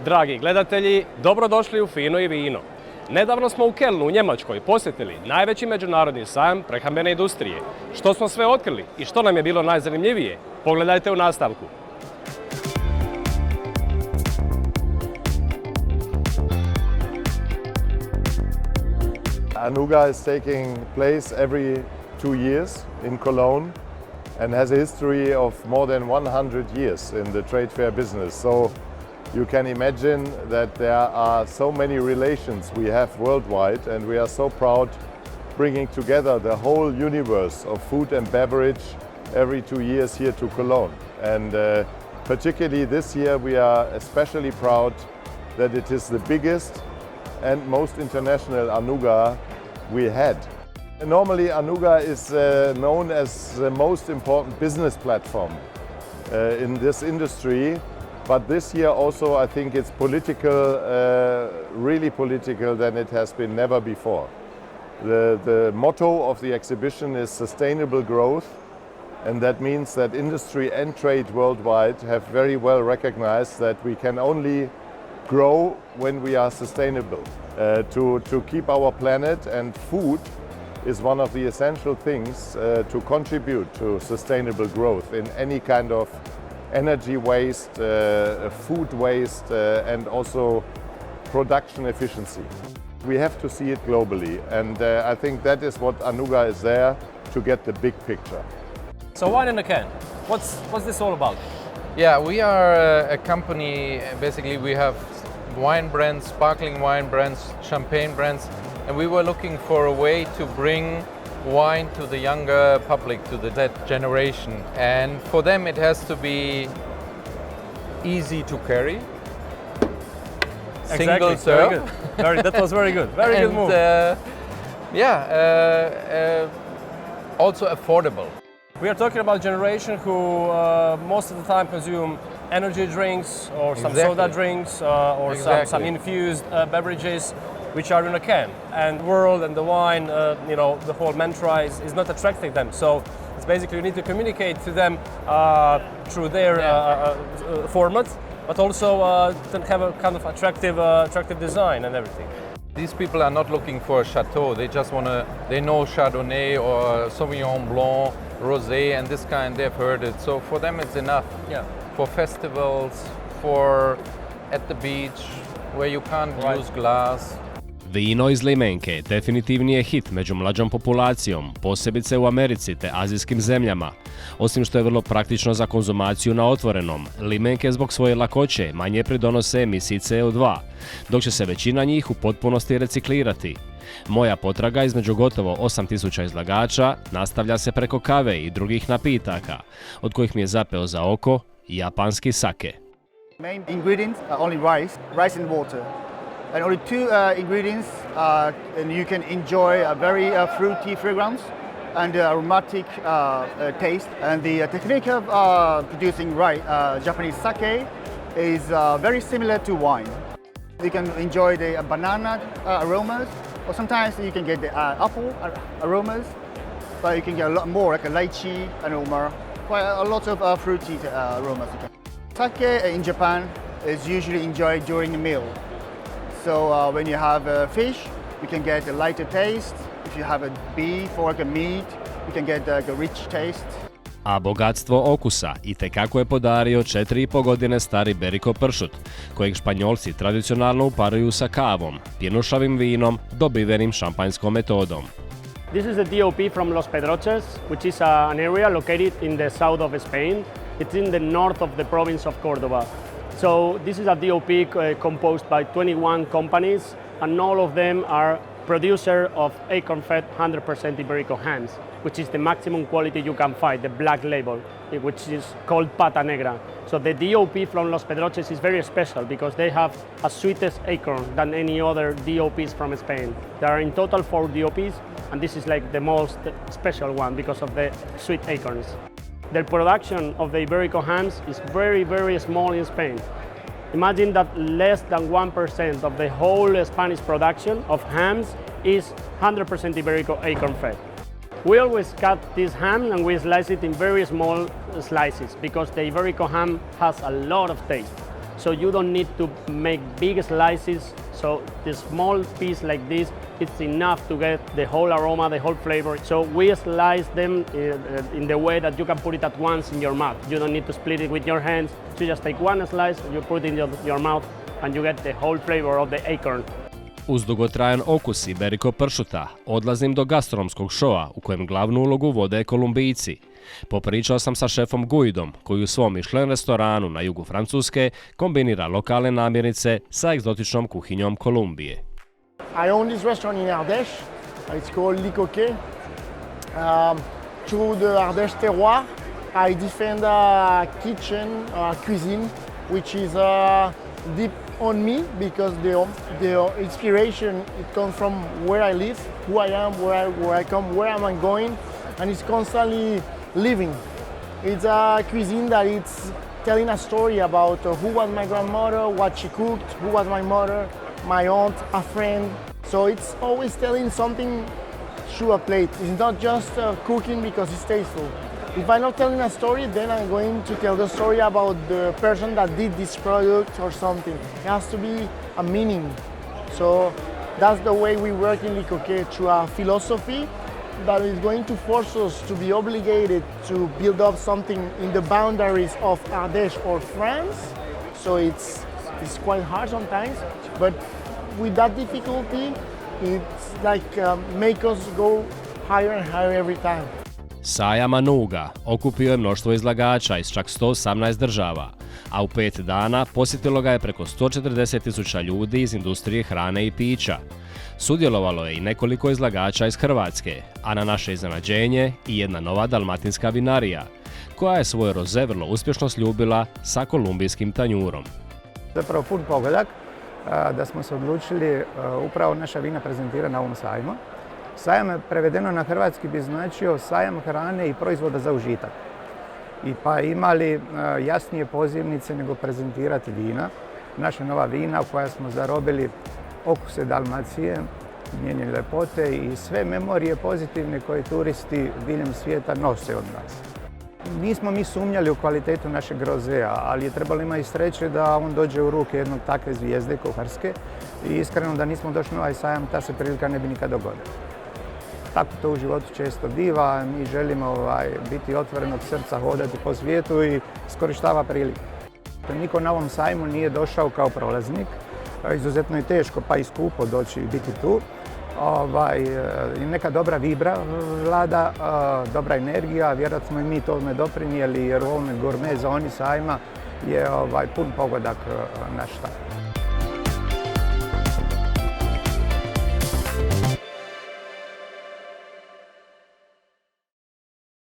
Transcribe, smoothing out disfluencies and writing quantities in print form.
Dragi gledatelji, dobrodošli u Fino i vino. Nedavno smo u Kölnu u Njemačkoj posjetili najveći međunarodni sajam prehrambene industrije. Što smo sve otkrili i što nam je bilo najzanimljivije, pogledajte u nastavku. Anuga is taking place every 2 years in Cologne and has a history of more than 100 years in the trade fair business. So you can imagine that there are so many relations we have worldwide, and we are so proud bringing together the whole universe of food and beverage every 2 years here to Cologne. And particularly this year we are especially proud that it is the biggest and most international Anuga we had. Normally Anuga is known as the most important business platform in this industry, but this year also I think it's political, really political than it has been never before. The motto of the exhibition is sustainable growth, and that means that industry and trade worldwide have very well recognized that we can only grow when we are sustainable. To keep our planet, and food is one of the essential things to contribute to sustainable growth in any kind of energy waste, food waste, and also production efficiency. We have to see it globally, and I think that is what Anuga is there to get the big picture. So wine in a can, what's this all about? Yeah, we are a company, basically we have wine brands, sparkling wine brands, champagne brands, and we were looking for a way to bring wine to the younger public, to the Z generation. And for them it has to be easy to carry. Single serve. That was very good. Very good move. Also affordable. We are talking about a generation who most of the time consume energy drinks or some soda drinks or some infused beverages which are in a can. And the world and the wine, the whole mantra is not attracting them. So it's basically you need to communicate to them through their format, but also to have a kind of attractive design and everything. These people are not looking for a chateau. They just they know Chardonnay or Sauvignon Blanc, Rosé, and this kind, they've heard it. So for them it's enough. Yeah. For festivals, for at the beach, where you can't use glass. Vino iz limenke definitivni je hit među mlađom populacijom, posebice u Americi te azijskim zemljama. Osim što je vrlo praktično za konzumaciju na otvorenom, limenke zbog svoje lakoće manje pridonose emisiji CO2, dok će se većina njih u potpunosti reciklirati. Moja potraga između gotovo 8000 izlagača nastavlja se preko kave i drugih napitaka, od kojih mi je zapeo za oko japanski sake. Main ingredients are only rice and water. And only two ingredients, and you can enjoy a very fruity fragrance and aromatic taste. And the technique of producing Japanese sake is very similar to wine. You can enjoy the banana aromas, or sometimes you can get the apple aromas, but you can get a lot more like a lychee aroma, quite a lot of fruity aromas. Sake in Japan is usually enjoyed during a meal. So when you have fish, you can get a lighter taste. If you have a beef or like a meat, you can get a rich taste. A bogatstvo okusa itekako je podario 4,5 godine stari beriko pršut, kojeg Španjolci tradicionalno uparuju sa kavom, pjenušavim vinom, dobivenim šampanjskom metodom. This is a DOP from Los Pedroches, which is an area located in the south of Spain. It's in the north of the province of Córdoba. So this is a DOP composed by 21 companies, and all of them are producer of acorn-fed 100% Iberico hams, which is the maximum quality you can find, the black label, which is called Pata Negra. So the DOP from Los Pedroches is very special because they have a sweetest acorn than any other DOPs from Spain. There are in total 4 DOPs, and this is like the most special one because of the sweet acorns. The production of the Iberico hams is very, very small in Spain. Imagine that less than 1% of the whole Spanish production of hams is 100% Iberico acorn fed. We always cut this ham and we slice it in very small slices because the Iberico ham has a lot of taste. So you don't need to make big slices. So the small piece like this, it's enough to get the whole aroma, the whole flavor. So we slice them in the way that you can put it at once in your mouth. You don't need to split it with your hands. So you just take one slice, you put it in your mouth, and you get the whole flavor of the acorn. Uz dugotrajan okus i beriko pršuta odlazim do gastronomskog šoa u kojem glavnu ulogu vode Kolumbijci. Popričao sam sa šefom Guidom koji u svom Michelin restoranu na jugu Francuske kombinira lokalne namirnice sa egzotičnom kuhinjom Kolumbije. I own this restaurant in Ardèche. It's called Le Coquet. Through the Ardèche terroir, I defend a kitchen, a cuisine, which is deep on me because the inspiration it comes from where I live, who I am, where I come, where am I going, and it's constantly living. It's a cuisine that it's telling a story about who was my grandmother, what she cooked, who was my mother, my aunt, a friend. So it's always telling something through a plate. It's not just cooking because it's tasteful. If I'm not telling a story, then I'm going to tell the story about the person that did this product or something. It has to be a meaning. So that's the way we work in Le Coquet, through a philosophy that is going to force us to be obligated to build up something in the boundaries of Ardèche or France. So it's quite hard sometimes, but with that difficulty, it's like make us go higher and higher every time. Sajam Anuga okupio je mnoštvo izlagača iz čak 118 država, a u 5 dana posjetilo ga je preko 140.000 ljudi iz industrije hrane i pića. Sudjelovalo je i nekoliko izlagača iz Hrvatske, a na naše iznenađenje i jedna nova dalmatinska vinarija, koja je svoj roze vrlo uspješno sljubila sa kolumbijskim tanjurom. Zapravo pun pogodak da smo se odlučili upravo naša vina prezentirati na ovom sajmu. Sajam prevedeno na hrvatski bi značio sajam hrane i proizvoda za užitak. I pa imali jasnije pozivnice nego prezentirati vina. Naša nova vina u koja smo zarobili okuse Dalmacije, njenje ljepote i sve memorije pozitivne koje turisti diljem svijeta nose od nas. Nismo mi sumnjali u kvalitetu našeg rozea, ali je trebalo imati sreće da on dođe u ruke jednog takve zvijezde kuharske i iskreno da nismo došli na ovaj sajam, ta se prilika ne bi nikad dogodila. Tako to u životu često biva, mi želimo biti otvorenog srca, hodati po svijetu i iskorištava priliku. Niko na ovom sajmu nije došao kao prolaznik, izuzetno je teško pa i skupo doći i biti tu. Neka dobra vibra vlada, dobra energija, vjerojatno smo i mi tome doprinijeli jer u ovome gurme zoni sajma je pun pogodak naš stav.